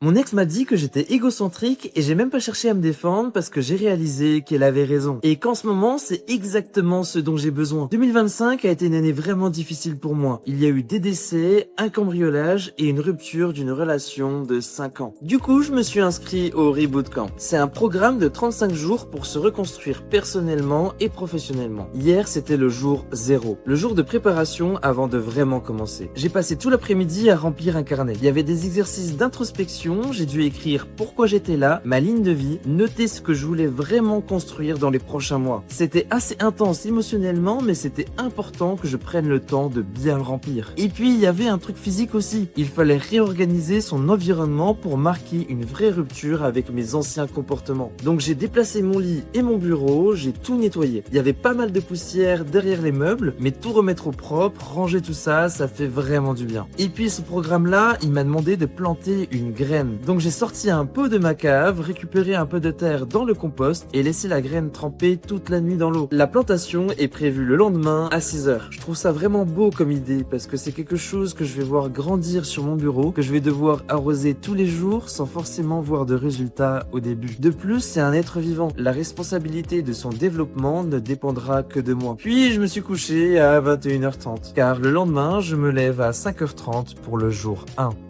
Mon ex m'a dit que j'étais égocentrique et j'ai même pas cherché à me défendre parce que j'ai réalisé qu'elle avait raison. Et qu'en ce moment, c'est exactement ce dont j'ai besoin. 2025 a été une année vraiment difficile pour moi. Il y a eu des décès, un cambriolage et une rupture d'une relation de 5 ans. Du coup, je me suis inscrit au Reboot Camp. C'est un programme de 35 jours pour se reconstruire personnellement et professionnellement. Hier, c'était le jour 0, le jour de préparation avant de vraiment commencer. J'ai passé tout l'après-midi à remplir un carnet. Il y avait des exercices d'introspection. J'ai dû écrire pourquoi j'étais là, ma ligne de vie, noter ce que je voulais vraiment construire dans les prochains mois. C'était assez intense émotionnellement, mais c'était important que je prenne le temps de bien le remplir. Et puis, il y avait un truc physique aussi. Il fallait réorganiser son environnement pour marquer une vraie rupture avec mes anciens comportements. Donc j'ai déplacé mon lit et mon bureau, j'ai tout nettoyé. Il y avait pas mal de poussière derrière les meubles, mais tout remettre au propre, ranger tout ça, ça fait vraiment du bien. Et puis ce programme-là, il m'a demandé de planter une graine. Donc j'ai sorti un pot de ma cave, récupéré un peu de terre dans le compost et laissé la graine tremper toute la nuit dans l'eau. La plantation est prévue le lendemain à 6 heures. Je trouve ça vraiment beau comme idée parce que c'est quelque chose que je vais voir grandir sur mon bureau, que je vais devoir arroser tous les jours sans forcément voir de résultats au début. De plus, c'est un être vivant. La responsabilité de son développement ne dépendra que de moi. Puis je me suis couché à 21h30 car le lendemain, je me lève à 5h30 pour le jour 1.